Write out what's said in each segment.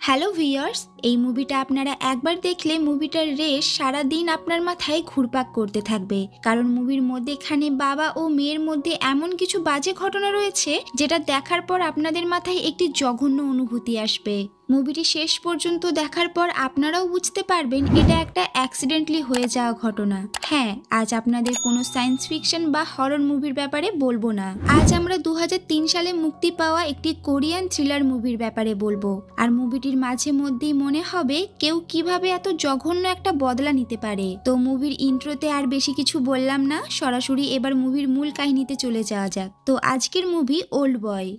Hello viewers, এই মুভিটা আপনারা একবার দেখলে মুভিটার রেশ সারা দিন আপনার মাথায় ঘুরপাক করতে থাকবে। কারণ মুভির মধ্যে এখানে বাবা ও মেয়ের মধ্যে এমন কিছু বাজে ঘটনা রয়েছে যেটা দেখার পর আপনাদের মাথায় একটি জঘন্য অনুভূতি আসবে। মুভিটি শেষ পর্যন্ত দেখার পর আপনারাও বুঝতে পারবেন এটা একটা অ্যাক্সিডেন্টলি হয়ে যাওয়া ঘটনা। হ্যাঁ, আজ আপনাদের কোনো সায়েন্স ফিকশন বা হরর মুভির ব্যাপারে বলবো না। আজ আমরা 2003 সালে মুক্তি পাওয়া একটি কোরিয়ান থ্রিলার মুভির ব্যাপারে বলবো। আর মুভিটির মাঝে মধ্যেই মনে হবে কেউ কিভাবে এত জঘন্য একটা বদলা নিতে পারে। তো মুভির ইন্ট্রোতে আর বেশি কিছু বললাম না, সরাসরি এবার মুভির মূল কাহিনীতে চলে যাওয়া যাক। তো আজকের মুভি ওল্ড বয়।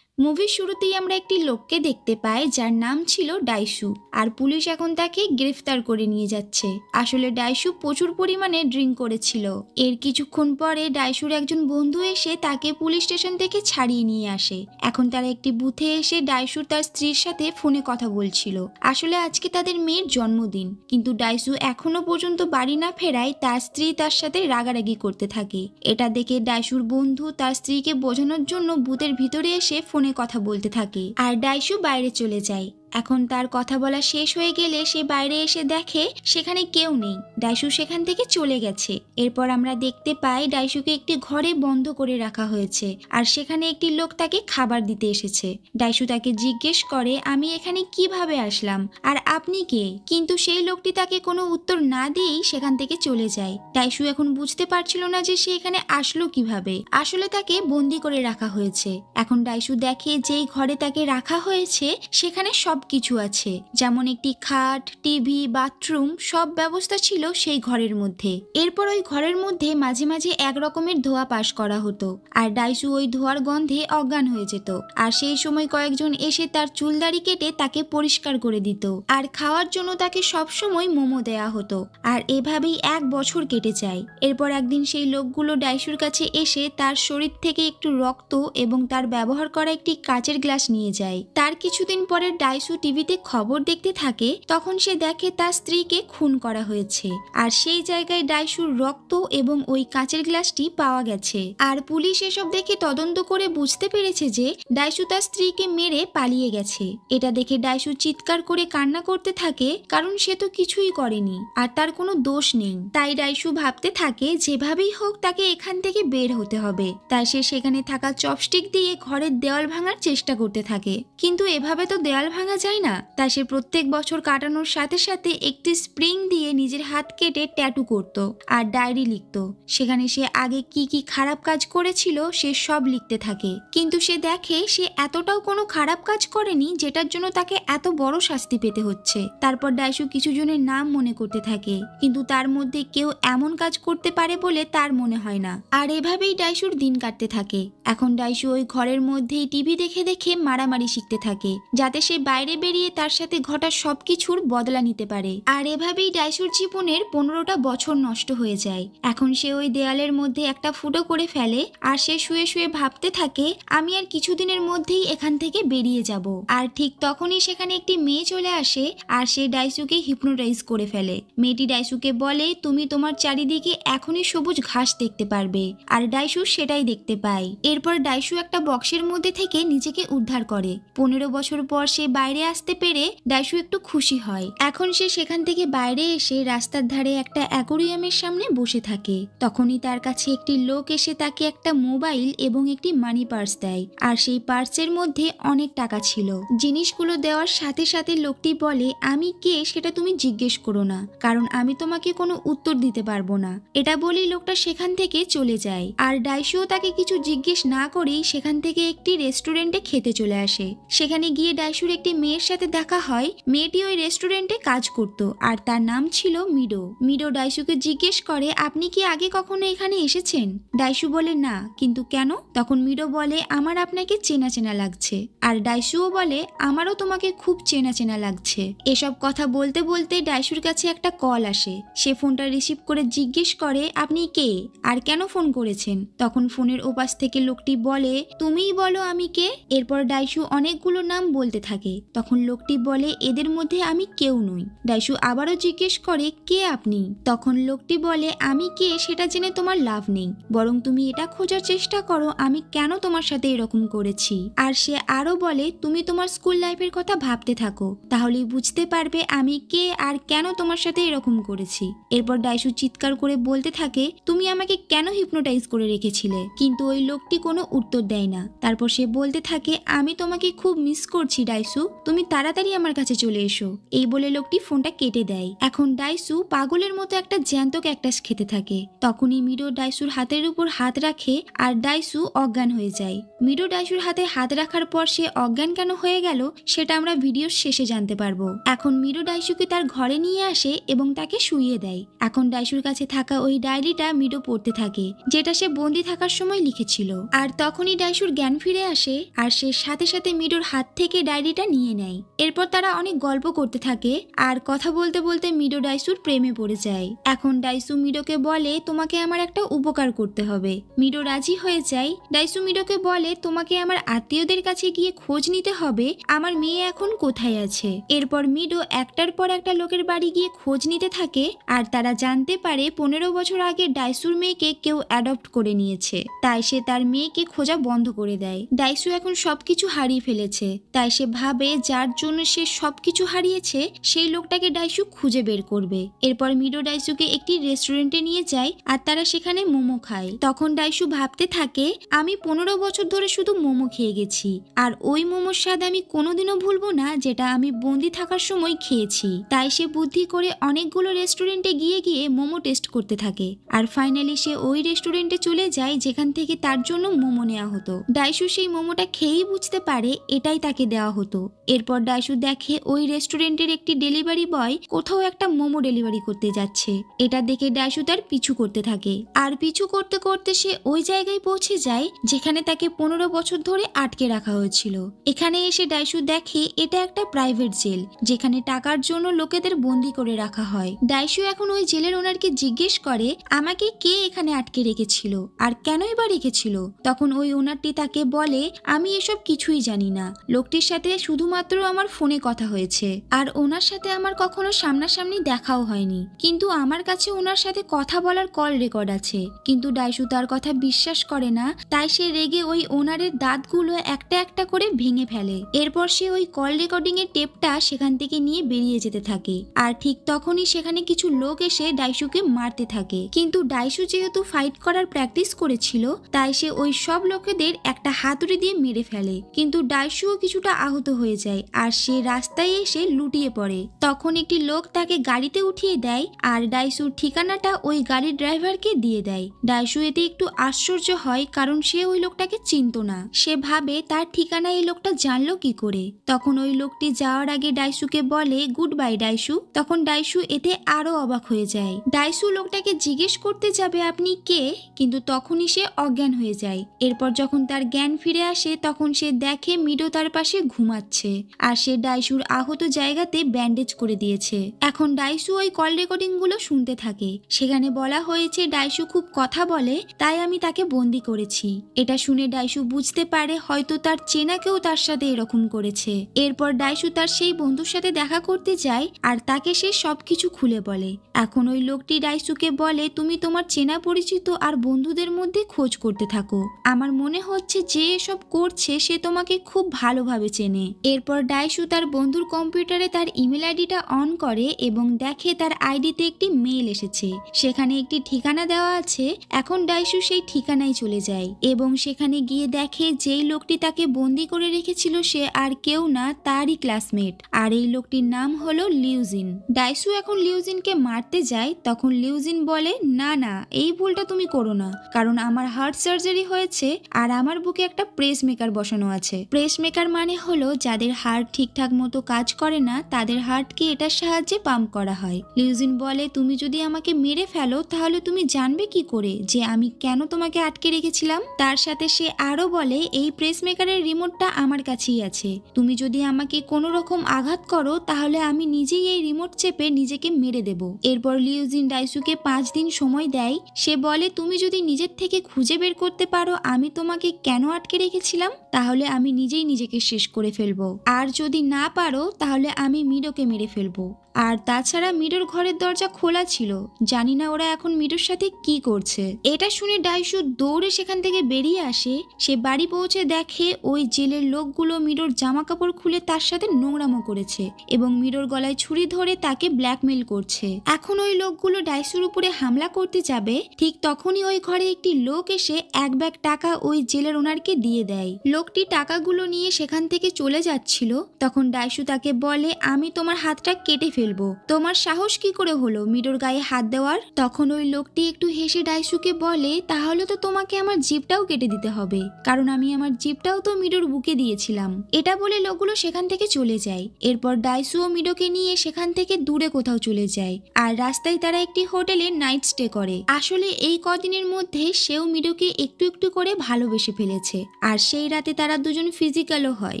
মুভির শুরুতেই আমরা একটি লোককে দেখতে পাই যার নাম ছিল ডাইসু, আর পুলিশ এখন তাকে গ্রেফতার করে নিয়ে যাচ্ছে। আসলে ডাইসু প্রচুর পরিমাণে ড্রিঙ্ক করেছিল। এর কিছুক্ষণ পরে ডাইসুর একজন বন্ধু এসে তাকে পুলিশ স্টেশন থেকে ছাড়িয়ে নিয়ে আসে। এখন তারা একটি বুথে এসে ডাইসুর তার স্ত্রীর সাথে ফোনে কথা বলছিল। আসলে আজকে তাদের মেয়ের জন্মদিন, কিন্তু ডাইসু এখনো পর্যন্ত বাড়ি না ফেরায় তার স্ত্রী তার সাথে রাগারাগি করতে থাকে। এটা দেখে ডাইসুর বন্ধু তার স্ত্রীকে বোঝানোর জন্য বুথের ভিতরে এসে ফোনে কথা বলতে থাকে, আর ডাইসু বাইরে চলে যায়। এখন তার কথা বলা শেষ হয়ে গেলে সে বাইরে এসে দেখে সেখানে কেউ নেই। ডাইসু সেখান থেকে চলে গেছে। এরপর আমরা দেখতে পাই ডাইসুকে একটি ঘরে বন্ধ করে রাখা হয়েছে, আর সেখানে একটি লোক তাকে খাবার দিতে এসেছে। ডাইসু তাকে জিজ্ঞেস করে, আমি এখানে কিভাবে আসলাম আর আপনি কে? কিন্তু সেই লোকটি তাকে কোনো উত্তর না দিয়েই সেখান থেকে চলে যায়। ডাইসু এখন বুঝতে পারছিল না যে সে এখানে আসলো কিভাবে। আসলে তাকে বন্দি করে রাখা হয়েছে। এখন ডাইসু দেখে যেই ঘরে তাকে রাখা হয়েছে সেখানে সবকিছু আছে, যেমন একটি খাট, টিভি, বাথরুম, সব ব্যবস্থা ছিল সেই ঘরের মধ্যে। এরপর ওই ঘরের মধ্যে মাঝে মাঝে এক রকমের ধোঁয়া পাস করা হতো, আর ডাইসু ওই ধোঁয়ার গন্ধে অজ্ঞান হয়ে যেত। আর সেই সময় কয়েকজন এসে তার চুলদাড়ি কেটে তাকে পরিষ্কার করে দিত, আর খাওয়ার জন্য তাকে সবসময় মোমো দেয়া হতো। আর এভাবেই 1 বছর কেটে যায়। এরপর একদিন সেই লোকগুলো ডাইসুর কাছে এসে তার শরীর থেকে একটু রক্ত এবং তার ব্যবহার করা একটি কাচের গ্লাস নিয়ে যায়। তার কিছুদিন পরে ডাইসু টিভিতে খবর দেখতে থাকে। তখন সে দেখে তার স্ত্রীকে খুন করা হয়েছে, আর সেই জায়গায় ডাইসুর রক্ত এবং ওই কাচের গ্লাসটি পাওয়া গেছে। আর পুলিশ এসব দেখে তদন্ত করে বুঝতে পেরেছে যে ডাইসু তার স্ত্রীকে মেরে পালিয়ে গেছে। এটা দেখে ডাইসু চিৎকার করে কান্না করতে থাকে, কারণ সে তো কিছুই করেনি আর তার কোনো দোষ নেই। তাই ডাইসু ভাবতে থাকে যেভাবেই হোক তাকে এখান থেকে বের হতে হবে। তাই সে সেখানে থাকা চপস্টিক দিয়ে ঘরের দেওয়াল ভাঙার চেষ্টা করতে থাকে, কিন্তু এভাবে তো দেওয়াল ভাঙা যায় না। তাই সে প্রত্যেক বছর কাটানোর সাথে সাথে একটি স্প্রিং দিয়ে নিজের হাত কেটে ট্যাটু করত আর ডায়েরি লিখত। সেখানে সে আগে কি কি খারাপ কাজ করেছিল সে সব লিখতে থাকে। কিন্তু সে দেখে সে এতটাও কোনো খারাপ কাজ করেনি যেটার জন্য তাকে এত বড় শাস্তি পেতে হচ্ছে। তারপর ডাইসু কিছু জনের নাম মনে করতে থাকে, কিন্তু তার মধ্যে কেউ এমন কাজ করতে পারে বলে তার মনে হয় না। আর এভাবেই ডাইসুর দিন কাটতে থাকে। এখন ডাইসু ওই ঘরের মধ্যেই টিভি দেখে দেখে মারামারি শিখতে থাকে, যাতে সে বাইরে বেরিয়ে তার সাথে ঘটা সবকিছুর বদলা নিতে পারে। আর এভাবেই ডাইসুর জীবনের 15টা বছর নষ্ট হয়ে যায়। এখন সে ওই দেয়ালের মধ্যে একটা ফুটো করে ফেলে, আর সে শুয়ে শুয়ে ভাবতে থাকে আমি আর কিছুদিনের মধ্যেই এখান থেকে বেরিয়ে যাব। আর ঠিক তখনই সেখানে একটি মেয়ে চলে আসে, আর সে ডাইসুকে হিপনোটাইজ করে ফেলে। মেয়েটি ডাইসুকে বলে, তুমি তোমার চারিদিকে এখনই সবুজ ঘাস দেখতে পারবে। আর ডাইসু সেটাই দেখতে পায়। এরপর ডাইসু একটা বক্সের মধ্যে থেকে নিজেকে উদ্ধার করে। 15 বছর পর সে বাইরে আসতে পেরে ডাইসু একটু খুশি হয়। এখন সে সেখান থেকে বাইরে এসে রাস্তার ধারে একটা অ্যাকোরিয়ামের সামনে বসে থাকে। তখনই তার কাছে একটি লোক এসে তাকে একটা মোবাইল এবং একটি মানি পার্স দেয়, আর সেই পার্সের মধ্যে অনেক টাকা ছিল। জিনিসগুলো দেওয়ার সাথে সাথে লোকটি বলে, আমি কে সেটা তুমি জিজ্ঞেস করো না, কারণ আমি তোমাকে কোনো উত্তর দিতে পারবো না। এটা বলেই লোকটা সেখান থেকে চলে যায়। আর ডাইসুও তাকে কিছু জিজ্ঞেস না করেই সেখান থেকে একটি রেস্টুরেন্টে খেতে চলে আসে। সেখানে গিয়ে ডাইসুর একটি মেয়ের সাথে দেখা হয়। মেয়েটি ওই রেস্টুরেন্টে কাজ করত, আর তার নাম ছিল মিডো। মিডো ডাইসুকে জিজ্ঞেস করে, আপনি কি আগে কখনো এখানে এসেছেন? ডাইসু বলে না, কিন্তু কেন? তখন মিডো বলে, আমার আপনাকে চেনা চেনা লাগছে। আর ডাইসুও বলে, আমারও তোমাকে খুব চেনা চেনা লাগছে। এসব কথা বলতে বলতে ডাইসুর কাছে একটা কল আসে। সে ফোনটা রিসিভ করে জিজ্ঞেস করে, আপনি কে আর কেন ফোন করেছেন? তখন ফোনের ওপাশ থেকে লোকটি বলে, তুমিই বলো আমি কে। এরপর ডাইসু অনেকগুলো নাম বলতে থাকে, তখন লোকটি বলে এদের মধ্যে আমি কেউ নই। ডাইশু আবারও জিজ্ঞেস করে কে আপনি? তখন লোকটি বলে আমি কে সেটা জেনে তোমার লাভ নেই, বরং তুমি এটা খোঁজার চেষ্টা করো আমি কেন তোমার সাথে এরকম করেছি। আর সে আরো বলে তুমি তোমার স্কুল লাইফের কথা ভাবতে থাকো, তাহলেই বুঝতে পারবে আমি কে আর কেন তোমার সাথে এরকম করেছি। এরপর ডাইশু চিৎকার করে বলতে থাকে তুমি আমাকে কেন হিপনোটাইজ করে রেখেছিলে? কিন্তু ওই লোকটি কোনো উত্তর দেয় না। তারপর সে বলতে থাকে আমি তোমাকে খুব মিস করছি ডাইসু, তুমি তাড়াতাড়ি আমার কাছে চলে এসো। এই বলে লোকটি ফোনটা কেটে দেয়। এখন ডাইসু পাগলের মতো একটা জ্যান্ত ক্যাকটাস খেতে থাকে। তখনই মিডো ডাইসুর হাতের উপর হাত রাখে আর ডাইসু অজ্ঞান হয়ে যায়। মিডো ডাইসুর হাতে হাত রাখার পর সে অজ্ঞান কেন হয়ে গেল সেটা আমরা ভিডিওর শেষে জানতে পারবো। এখন মিডো ডাইসুকে তার ঘরে নিয়ে আসে এবং তাকে শুইয়ে দেয়। এখন ডাইসুর কাছে থাকা ওই ডায়েরিটা মিডো পড়তে থাকে, যেটা সে বন্দি থাকার সময় লিখেছিল। আর তখনই ডাইসুর জ্ঞান ফিরে আসে আর সে সাথে সাথে মিডোর হাত থেকে ডায়েরিটা নিয়ে নেয়। এরপর তারা অনেক গল্প করতে থাকে আর কথা বলতে বলতে মিডো ডাইসুর প্রেমে পড়ে যায়। এখন ডাইসু মিডোকে বলে তোমাকে আমার একটা উপকার করতে হবে। মিডো রাজি হয়ে যায়। ডাইসু মিডোকে বলে তোমাকে আমার আত্মীয়দের কাছে গিয়ে খোঁজ নিতে হবে আমার মেয়ে এখন কোথায় আছে। এরপর মিডো একটার পর একটা লোকের বাড়ি গিয়ে খোঁজ নিতে থাকে আর তারা জানতে পারে 15 বছর আগে ডাইসুর মেয়েকে কেউ অ্যাডপ্ট করে নিয়েছে। তাই সে তার মেয়েকে খোঁজা বন্ধ করে দেয়। ডাইসু এখন সবকিছু হারিয়ে ফেলেছে, তাই সে ভাবে যার জন্য সে সবকিছু হারিয়েছে সেই লোকটাকে ডাইসু খুঁজে বের করবে। এরপর মিডো ডাইসুকে একটি রেস্টুরেন্টে নিয়ে যায় আর তারা সেখানে মোমো খায়। তখন ডাইসু ভাবতে থাকে আমি 15 বছর ধরে শুধু মোমো খেয়ে গেছি আর ওই মোমোর স্বাদ আমি কোনোদিনও ভুলবো না যেটা আমি বন্দি থাকার সময় খেয়েছি। তাই সে বুদ্ধি করে অনেকগুলো রেস্টুরেন্টে গিয়ে গিয়ে মোমো টেস্ট করতে থাকে আর ফাইনালি সে ওই রেস্টুরেন্টে চলে যায় যেখান থেকে তার জন্য মোমো নেওয়া হতো। ডাইসু সেই মোমোটা খেয়েই বুঝতে পারে এটাই তাকে দেওয়া হতো। এরপর ডাইসু দেখে ওই রেস্টুরেন্টের একটি ডেলিভারি বয় কোথাও একটা মোমো ডেলিভারি করতে যাচ্ছে। এটা দেখে ডাইসু তার পিছু করতে থাকে আর পিছু করতে করতে সে ওই জায়গায় পৌঁছে যায় যেখানে তাকে 15 বছর ধরে আটকে রাখা হয়েছিল। এখানে এসে ডাইসু দেখে এটা একটা প্রাইভেট জেল যেখানে টাকার জন্য লোকেদের বন্দি করে রাখা হয়। ডাইসু এখন ওই জেলের ওনারকে জিজ্ঞেস করে আমাকে কে এখানে আটকে রেখেছিল আর কেনই বা রেখেছিল। তখন ওই ওনারটি তাকে বলে আমি এসব কিছুই জানি না, লোকটির সাথে শুধুমাত্র আমার ফোনে কথা হয়েছে আর ওনার সাথে আমার কখনো সামনাসামনি দেখাও হয়নি, কিন্তু আমার কাছে ওনার সাথে কথা বলার কল রেকর্ড আছে। কিন্তু ডাইসু তার কথা বিশ্বাস করে না, তাই সে রেগে ওই ওনারের দাঁতগুলো একটা একটা করে ভেঙে ফেলে। এরপর সে ওই কল রেকর্ডিং এর টেপটা সেখান থেকে নিয়ে বেরিয়ে যেতে থাকে আর ঠিক তখনই সেখানে কিছু লোক এসে ডাইসুকে মারতে থাকে। কিন্তু ডাইসু যেহেতু ফাইট করার প্র্যাকটিস করেছিল তাই সে ওই সব লোকেদের একটা হাতুড়ি দিয়ে মেরে ফেলে, কিন্তু ডাইসুও কিছুটা আহত হয়ে যায় আর সে রাস্তায় এসে লুটিয়ে পড়ে। তখন একটি লোক তাকে গাড়িতে উঠিয়ে দেয় আর ডাইসুর ঠিকানাটা ওই গাড়ির ড্রাইভারকে দিয়ে দেয়। ডাইসু এতে একটু আশ্চর্য হয় কারণ সে ওই লোকটাকে চিনতো না। সে ভাবে তার ঠিকানা এই লোকটা জানলো কি করে। তখন ওই লোকটি যাওয়ার আগে ডাইসুকে বলে গুড বাই ডাইসু। তখন ডাইসু এতে আরো অবাক হয়ে যায়। ডাইসু লোকটাকে জিজ্ঞেস করতে যাবে আপনি কে, কিন্তু তখনই সে অজ্ঞান হয়ে যায়। এরপর যখন তার জ্ঞান ফিরে আসে তখন সে দেখে মিডো তার পাশে ঘুমাচ্ছে আর সে ডাইসুর আহত জায়গাতে ব্যান্ডেজ করে দিয়েছে। এখন ডাইসু ওই কল রেকর্ডিং গুলো শুনতে থাকে। সেখানে বলা হয়েছে ডাইসু খুব কথা বলে তাই আমি তাকে বন্দি করেছি। এটা শুনে ডাইসু বুঝতে পারে হয়তো তার চেনা কেউ তার সাথে এরকম করেছে। এরপর ডাইসু তার সেই বন্ধুর সাথে দেখা করতে যায় আর তাকে সে সবকিছু খুলে বলে। এখন ওই লোকটি ডাইসুকে বলে তুমি তোমার চেনা পরিচিত আর বন্ধুদের মধ্যে খোঁজ করতে থাকো, আমার মনে হচ্ছে যে এসব করছে সে তোমাকে খুব ভালোভাবে চেনে। এরপর ডাইসু তার বন্ধুর কম্পিউটারে তার ইমেল আইডিটা অন করে এবং দেখে তার আইডিতে একটি মেইল এসেছে, সেখানে একটি ঠিকানা দেওয়া আছে। এখন ডাইসু সেই ঠিকানায় চলে যায় এবং সেখানে গিয়ে দেখে যেই লোকটি তাকে বন্দি করে রেখেছিল সে আর কেউ না তারই ক্লাসমেট আর এই লোকটির নাম হলো লিউজিন। ডাইসু এখন লিউজিনকে মারতে যায়। তখন লিউজিন বলে না না এই ভুলটা তুমি করো না, কারণ আমার হার্ট সার্জারি হয়েছে আর আমার বুকে একটা প্রেস মেকার বসানো আছে। প্রেস মেকার মানে হলো যাদের হার্ট ঠিকঠাক মতো কাজ করে না তাদের হার্টকে এটার সাহায্যে পাম্প করা হয়। লিউজিন বলে তুমি যদি আমাকে মেরে ফেলো তাহলে তুমি জানবে কি করে যে আমি কেন তোমাকে আটকে রেখেছিলাম। তার সাথে সে আরো বলে এই প্রেস মেকারের রিমোটটা আমার কাছেই আছে, তুমি যদি আমাকে কোনো রকম আঘাত করো তাহলে আমি নিজেই এই রিমোট চেপে নিজেকে মেরে দেব। এরপর লিউজিন ডাইসুকে 5 দিন সময় দেয়। সে বলে তুমি যদি নিজের থেকে খুঁজে বের করতে পারো আমি তোমাকে কেন আটকে রেখেছিলাম তাহলে আমি নিজেই নিজেকে শেষ করে ফেলবো। আর যদি না পারো তাহলে আমি মিডোকে মেরে ফেলবো। আর তাছাড়া মিডোর ঘরের দরজা খোলা ছিল, জানি না ওরা এখন মিডোর সাথে কি করছে। এটা শুনে ডাইশু দৌড়ে সেখান থেকে বেরিয়ে আসে। সে বাড়ি পৌঁছে দেখে ওই জেলের লোকগুলো মিডোর জামা কাপড় খুলে তার সাথে নোংরামো করেছে এবং মিডোর গলায় ছুরি ধরে তাকে ব্ল্যাকমেল করছে। এখন ওই লোকগুলো ডাইশুর উপরে হামলা করতে যাবে, ঠিক তখনই ওই ঘরে একটি লোক এসে এক ব্যাগ টাকা ওই জেলের ওনারকে দিয়ে দেয়। লোকটি টাকাগুলো নিয়ে সেখান থেকে চলে যাচ্ছিল, তখন ডাইশু তাকে বলে, আমি তোমার হাতটা কেটে ফেলবো, তোমার সাহস কি করে হলো মিডোর গায়ে হাত দেওয়ার? তখন ওই লোকটি একটু হেসে ডাইশুকে বলে, তাহলে তো তোমাকে আমার জিভটাও কেটে দিতে হবে, কারণ আমি আমার জিভটাও তো মিডোর বুকে দিয়েছিলাম। এটা বলে লোকগুলো সেখান থেকে চলে যায়। এরপর ডাইশু ও মিডোকে নিয়ে সেখান থেকে দূরে কোথাও চলে যায়, আর রাস্তায় তারা একটি হোটেলে নাইট স্টে করে। আসলে এই কদিনের মধ্যে সেও মিডোকে একটু একটু করে ভালোবেসে ফেলেছে, আর সেই রাতে তারা দুজন ফিজিক্যালও হয়।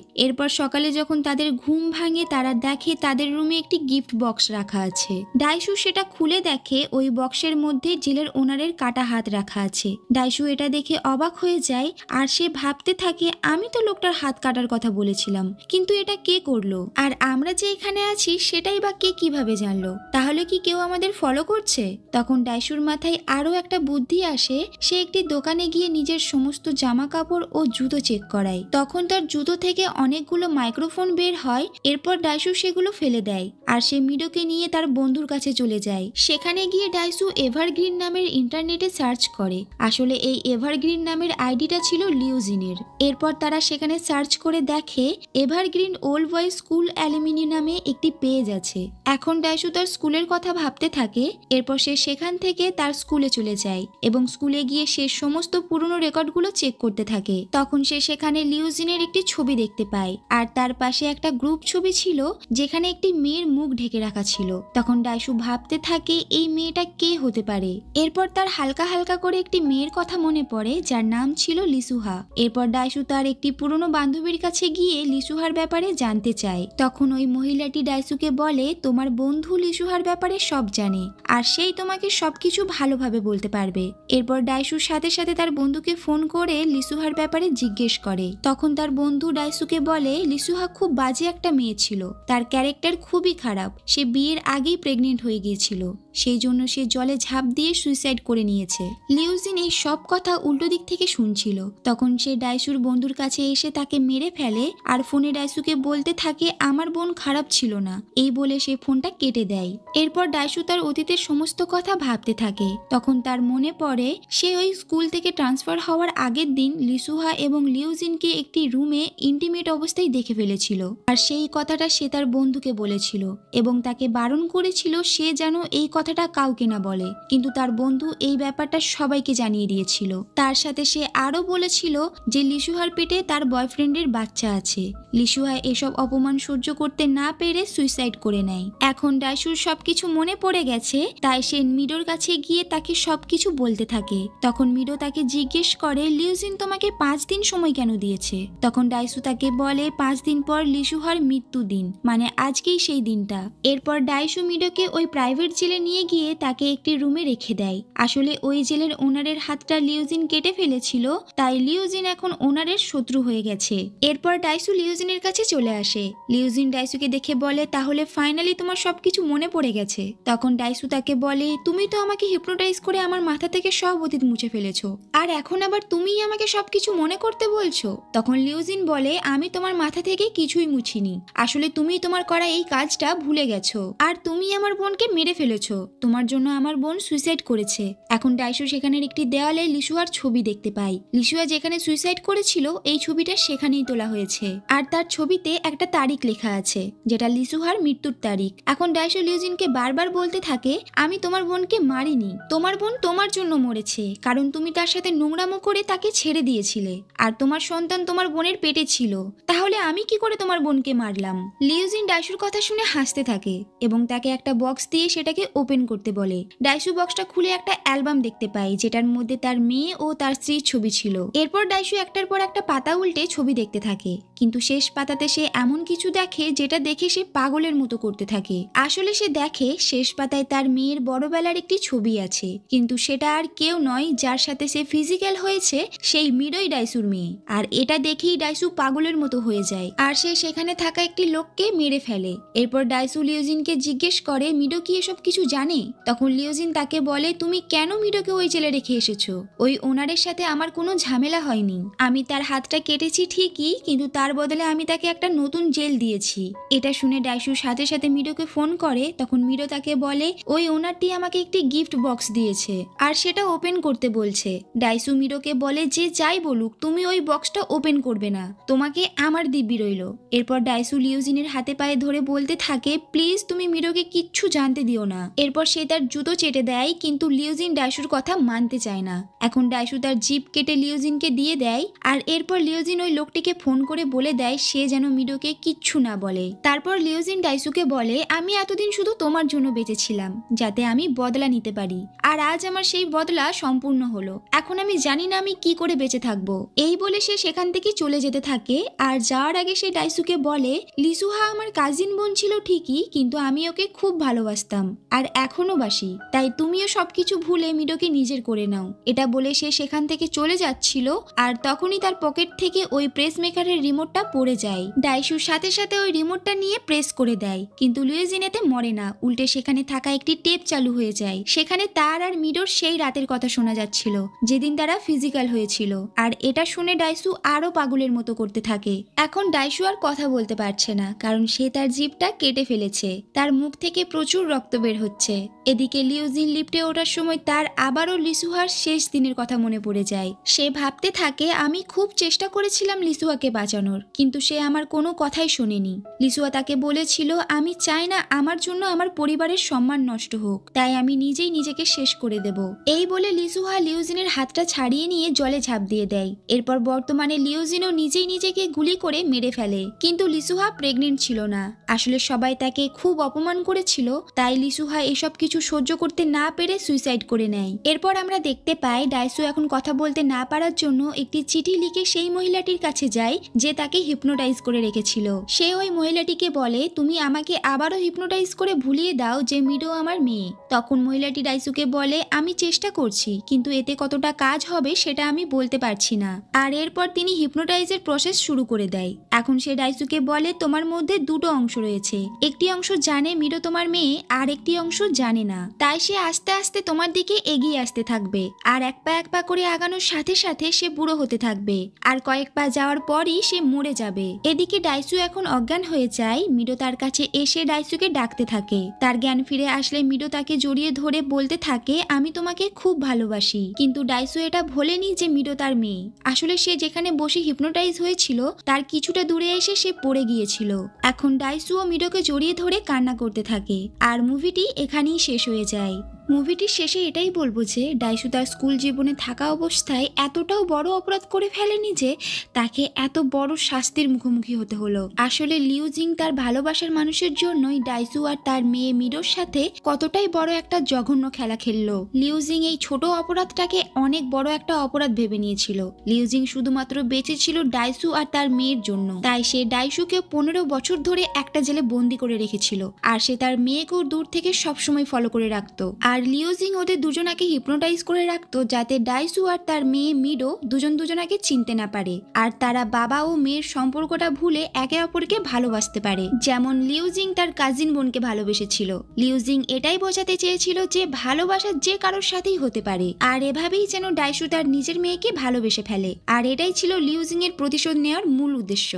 এরপর সকালে যখন তাদের ঘুম ভাঙে তারা দেখে তাদের রুমে একটি গিফট বক্স রাখা আছে। ডাইশু সেটা খুলে দেখে ওই বক্সের মধ্যে জেলের ওনারের কাটা হাত রাখা আছে। ডাইশু এটা দেখে অবাক হয়ে যায়, আর সে ভাবতে থাকে, আমি তো লোকটার হাত কাটার কথা বলেছিলাম, কিন্তু এটা কে করলো? আর আমরা যে এখানে আছি সেটাই বা কে কিভাবে জানলো? তাহলে কি কেউ আমাদের ফলো করছে? তখন ডাইশুর মাথায় আরো একটা বুদ্ধি আসে। সে একটি দোকানে গিয়ে নিজের সমস্ত জামা কাপড় ও জুতো চেক করায়। তখন তার জুতো থেকে অনেকগুলো মাইক্রোফোন বের হয়। এরপর ডাইশু সেগুলো ফেলে দেয়, আর সে মিডোকে নিয়ে তার বন্ধুর কাছে চলে যায়। সেখানে গিয়ে ডাইশু এভারগ্রিন নামের ইন্টারনেটে সার্চ করে। আসলে এই এভারগ্রিন নামের আইডিটা ছিল লিউজিনের। এরপর তারা সেখানে সার্চ করে দেখে evergreen old boys school alumni নামে একটি পেজ আছে। এখন ডাইশু তার স্কুলের কথা ভাবতে থাকে। এরপর সে সেখান থেকে তার স্কুলে চলে যায় এবং স্কুলে গিয়ে সে সমস্ত পুরনো রেকর্ডগুলো চেক করতে থাকে। তখন সে সেখানে লিউজিনের একটি ছবি দেখতে পায়, আর তার পাশে একটা গ্রুপ ছবি ছিল যেখানে একটি মেয়ের মুখ ঢেকে রাখা ছিল। তখন ডাইশু ভাবতে থাকে, এই মেয়েটা কে হতে পারে? এরপর তার হালকা হালকা করে একটি মেয়ের কথা মনে পড়ে যার নাম ছিল লিসুহা। এরপর ডাইশু তার একটি পুরনো বান্ধবীর কাছে গিয়ে লিসুহার ব্যাপারে জানতে চায়। তখন ওই মহিলাটি ডাইশুকে বলে, তোমার বন্ধু লিসুহার ব্যাপারে সব জানে, আর সেই তোমাকে সবকিছু ভালোভাবে বলতে পারবে। এরপর ডাইশুর সাথে সাথে তার বন্ধুকে ফোন করে লিসুহার ব্যাপারে জিজ্ঞেস করে। তখন তার বন্ধু ডাইশুকে বলে, লিসুহা খুব বাজে একটা মেয়ে ছিল, তার ক্যারেক্টার খুবই খারাপ, সে বিয়ের আগেই প্রেগনেন্ট হয়ে গিয়েছিল, সেই জন্য সে জলে ঝাঁপ দিয়ে সুইসাইড করে নিয়েছে। লিউজিন এই সব কথা উল্টো দিক থেকে শুনছিল। তখন সে ডাইশুর বন্ধুর কাছে এসে তাকে মেরে ফেলে, আর ফোনে ডাইশুকে বলতে থাকে, আমার বোন খারাপ ছিল না, এই বলে সে ফোনটা কেটে দেয়। এরপর ডাইশু তার অতীতের সমস্ত কথা ভাবতে থাকে। তখন তার মনে পড়ে সে ওই স্কুল থেকে ট্রান্সফার হওয়ার আগের দিন লিসুহা এবং লিউজিনকে একটি রুমে ইন্টিমেট অবস্থায় দেখে ফেলেছিল, আর সেই কথাটা সে তার বন্ধুকে বলেছিল এবং তাকে বারণ করেছিল সে যেন এই কথাটা কাউকে না বলে। কিন্তু তার বন্ধু এই ব্যাপারটা সবাইকে জানিয়ে দিয়েছিল। তার সাথে সে আরো বলেছিল যে লিসুহার পেটে তার বয়ফ্রেন্ডের বাচ্চা আছে। লিসুহা এসব অপমান সহ্য করতে না পেরে সুইসাইড করে নেয়। এখন ডাইশুর সবকিছু মনে পড়ে গেছে, তাই সে মিডোর কাছে গিয়ে তাকে সবকিছু বলতে থাকে। তখন মিডো তাকে জিজ্ঞেস করে, লিউজিন তোমাকে 5 দিন সময় কেন দিয়েছে? তখন ডাইশু তাকে বলে, 5 দিন পর লিসুহার মৃত্যু দিন, মানে আজকেই সেই দিনটা। এরপর ডাইশু মিডোকে ওই প্রাইভেট জেলে নিয়ে গিয়ে তাকে একটি রুমে রেখে দেয়। আসলে ওই জেলের ওনারের হাতটা লিউজিন কেটে ফেলেছিল, তাই লিউজিন এখন ওনারের শত্রু হয়ে গেছে। এরপর ডাইশু লিউজিনের কাছে চলে আসে। লিউজিন ডাইশুকে দেখে বলে, তাহলে ফাইনালি তোমার সবকিছু মনে পড়ে গেছে। তখন ডাইশু তাকে বলে, তুমি তো আমাকে হিপনোটাইজ করে আমার মাথা থেকে সব অতীত মুছে ফেলেছো, আর এখন আবার তুমিই আমাকে সবকিছু মনে করতে বলছো? তখন লিউজিন বলে, আমি তোমার মাথা থেকে কিছুই মুছিনি, আসলে তুমি তোমার করা এই কাজটা ভুলে গেছো, আর তুমি আমার বোনকে মেরে ফেলেছো, তোমার জন্য আমার বোন সুইসাইড করেছে। এখন ডাইশু সেখানের একটি দেওয়ালে লিসুয়ার ছবি দেখতে পায়। লিসুয়া যেখানে সুইসাইড করেছিল এই ছবিটা সেখানেই তোলা হয়েছে, আর তার ছবিতে একটা তারিখ লেখা আছে যেটা লিসুহার মৃত্যুর তারিখ। এখন ডাইশু লিউজিনকে বারবার বলতে থাকে, আমি তোমার বোনকে মারিনি, তোমার বোন তোমার জন্য মরেছে, কারণ তুমি তার সাথে নোংরামো করে তাকে ছেড়ে দিয়েছিলে, আর তোমার সন্তান তোমার বোনের পেটে ছিল, তাহলে আমি কি করে তোমার বোনকে মারলাম? লিউজিন ডাইশুর কথা শুনে হাসতে থাকে এবং তাকে একটা বক্স দিয়ে সেটাকে ওপেন ওপেন করতে বলে। ডাইসু বক্সটা খুলে একটা অ্যালবাম দেখতে পায় যেটার মধ্যে তার মেয়ে ও তার স্ত্রীর ছবি ছিল। এরপর ডাইসু একটার পর একটা পাতা উল্টে ছবি দেখতে থাকে, কিন্তু শেষ পাতাতে সে এমন কিছু দেখে যেটা দেখে সে পাগলের মতো করতে থাকে। আসলে সে দেখে শেষ পাতায় তার মেয়ের বড়বেলার একটি ছবি আছে, কিন্তু সেটা আর কেউ নয়, যার সাথে সে ফিজিক্যাল হয়েছে সেই মিডোই ডাইসুর মেয়ে। আর এটা দেখেই ডাইসু পাগলের মতো হয়ে যায় আর সে সেখানে থাকা একটি লোককে মেরে ফেলে। এরপর ডাইসু লিওজিনকে জিজ্ঞেস করে মিডো কি এসব কিছু জানে। তখন লিওজিন তাকে বলে, তুমি কেন মিডোকে ওই জেলে রেখে এসেছো? ওই ওনারের সাথে আমার কোনো ঝামেলা হয়নি। আমি তার হাতটা কেটেছি ঠিকই, কিন্তু তার বদলে আমি তাকে একটা নতুন জেল দিয়েছি। এটা শুনে ডাইসু সাথে সাথে মিডোকে ফোন করে। তখন মিডো তাকে বলে, ওই ওনারটি আমাকে একটি গিফট বক্স দিয়েছে আর সেটা ওপেন করতে বলছে। ডাইসু মিডোকে বলে যে যাই বলুক তুমি ওই বক্সটা ওপেন করবে না, তোমাকে আমার দিব্যি রইল। এরপর ডাইসু লিওজিনের হাতে পায়ে ধরে বলতে থাকে, প্লিজ তুমি মিডোকে কিচ্ছু জানতে দিও না। এরপর সে তার জুতো চেটে দেয়, কিন্তু লিওজিন ডাইসুর কথা মানতে চায় না। এখন ডাইসু তার জিপ কেটে লিওজিনকে দিয়ে দেয় আর এরপর লিওজিন ওই লোকটিকে ফোন করে বলে দেয় সে যেন মিডোকে কিচ্ছু না বলে। তারপর লিওজিন ডাইসুকে বলে, আমি এতদিন শুধু তোমার জন্য বেঁচেছিলাম যাতে আমি বদলা নিতে পারি, আর আজ আমার সেই বদলা সম্পূর্ণ হলো। এখন আমি জানি না আমি কি করে বেঁচে থাকবো। এই বলে সে সেখান থেকে চলে যেতে থাকে। আর যাওয়ার আগে সে ডাইসুকে বলে, লিসুহা আমার কাজিন বোন ছিল ঠিকই, কিন্তু আমি ওকে খুব ভালোবাসতাম আর এখনো বাসি, তাই তুমিও সবকিছু ভুলে মিডোকে নিজের করে নাও। এটা বলে সে সেখান থেকে চলে যাচ্ছিল আর তখনই তার পকেট থেকে ওই প্রেস মেকারের রিমোটটা পড়ে যায়। ডাইসুর সাথে সাথে ওই রিমোটটা নিয়ে প্রেস করে দেয়, কিন্তু লিওজিন এতে মরে না, উল্টে সেখানে থাকা একটি টেপ চালু হয়ে যায়। সেখানে তার আর মিডোর সেই রাতের কথা শোনা যাচ্ছিল যেদিন তারা ফিজিক্যাল হয়েছিল। আর এটা শুনে ডাইসু আরো পাগলের মতো করতে থাকে। এখন ডাইসু আর কথা বলতে পারছে না, কারণ সে তার জিভটা কেটে ফেলেছে। তার মুখ থেকে প্রচুর রক্ত বের হচ্ছে। এদিকে লিওজিন লিফটে ওঠার সময় তার আবারও লিসুহার শেষ দিনের কথা মনে পড়ে যায়। সে ভাবতে থাকে, আমি খুব চেষ্টা করেছিলাম লিসুহাকে বাঁচানোর, কিন্তু সে আমার কোনো কথাই শোনেনি। লিসুহা তাকে বলেছিল, আমি চাই না আমার জন্য আমার পরিবারের সম্মান নষ্ট হোক, তাই আমি নিজেই নিজেকে শেষ করে দেব। এই বলে লিসুহা লিওজিনের হাতটা ছাড়িয়ে নিয়ে জলে ঝাঁপ দিয়ে দেয়। এরপর বর্তমানে লিওজিনও নিজেই নিজেকে গুলি করে মেরে ফেলে, কিন্তু লিসুহা প্রেগনেন্ট ছিল না। আসলে সবাই তাকে খুব অপমান করেছিল, তাই লিসুহা এসব কিছু সহ্য করতে না পেরে সুইসাইড করে নেয়। এরপর আমরা দেখতে পাই ডাইসু এখন কথা বলতে না পারার জন্য একটি চিঠি লিখে সেই মহিলাটির কাছে যায় যে তাকে হিপনোটাইজ করে রেখেছিল। সে ওই মহিলাটিকে বলে, তুমি আমাকে আবারও হিপনোটাইজ করে ভুলিয়ে দাও যে মিডো আমার মেয়ে। তখন মহিলাটি ডাইসুকে বলে, আমি চেষ্টা করছি, কিন্তু এতে কতটা কাজ হবে সেটা আমি বলতে পারছি না। আর এরপর তিনি হিপনোটাইজের প্রসেস শুরু করে দেয়। এখন সে ডাইসুকে বলে, তোমার মধ্যে দুটো অংশ রয়েছে, একটি অংশ জানে মিডো তোমার মেয়ে আর একটি অংশ জানে না, তাই সে আস্তে আস্তে তোমার দিকে এগিয়ে আসতে থাকবে। আর এক পা করে আগানোর সাথে সাথে সে বুড়ো হতে থাকবে, আর কয়েক পা যাওয়ার পরই সে মরে যাবে। এদিকে ডাইসু এখন অজ্ঞান হয়ে যায়। মিডো তার কাছে এসে ডাইসুকে ডাকতে থাকে। তার জ্ঞান ফিরে আসলে মিডো তাকে জড়িয়ে ধরে বলতে থাকে, আমি তোমাকে খুব ভালোবাসি। কিন্তু ডাইসু এটা ভোলেনি যে মিডো তার মেয়ে। আসলে সে যেখানে বসে হিপনোটাইজ হয়েছিল তার কিছুটা দূরে এসে সে পড়ে গিয়েছিল। এখন ডাইসু ও মিডোকে জড়িয়ে ধরে কান্না করতে থাকে। আর মুভিটি এখানেই শেষ হয়ে যায়। মুভিটির শেষে এটাই বলবো যে ডাইসু তার স্কুল জীবনে থাকা অবস্থায় এতটাও বড় অপরাধ করে ফেলেনি যে তাকে এত বড় শাস্তির মুখোমুখি হতে হলো। আসলে লিউজিং তার ভালোবাসার মানুষের জন্যই ডাইসু আর তার মেয়ে মিডোর সাথে কতটাই বড় একটা জঘন্য খেলা খেললো। লিউজিং এই ছোট অপরাধটাকে অনেক বড় একটা অপরাধ ভেবে নিয়েছিল। লিউজিং শুধুমাত্র বেঁচে ছিল ডাইসু আর তার মেয়ের জন্য, তাই সে ডাইসুকে 15 বছর ধরে একটা জেলে বন্দি করে রেখেছিল। আর সে তার মেয়েকেও দূর থেকে সবসময় ফলো করে রাখতো। আর লিওজিং ওদের দুজনাকে হিপনোটাইজ করে রাখতো যাতে ডাইসু আর তার মেয়ে মিডো দুজনাকে চিনতে না পারে, আর তারা বাবা ও মেয়ের সম্পর্কটা ভুলে একে অপরকে ভালোবাসতে পারে, যেমন লিওজিং তার কাজিন বোনকে ভালোবেসেছিল। লিওজিং এটাই বোঝাতে চেয়েছিল যে ভালোবাসা যে কারোর সাথেই হতে পারে, আর এভাবেই যেন ডাইসু তার নিজের মেয়েকে ভালোবেসে ফেলে। আর এটাই ছিল লিওজিং এর প্রতিশোধ নেওয়ার মূল উদ্দেশ্য।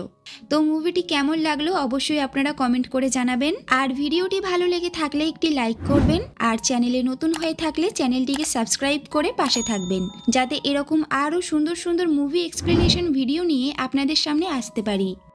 তো মুভিটি কেমন লাগলো অবশ্যই আপনারা কমেন্ট করে জানাবেন। আর ভিডিওটি ভালো লেগে থাকলে একটি লাইক করবেন, আর চ্যানেলে নতুন হয়ে থাকলে চ্যানেলটিকে সাবস্ক্রাইব করে পাশে থাকবেন, যাতে এরকম আরো সুন্দর সুন্দর মুভি এক্সপ্লেনেশন ভিডিও নিয়ে আপনাদের সামনে আসতে পারি।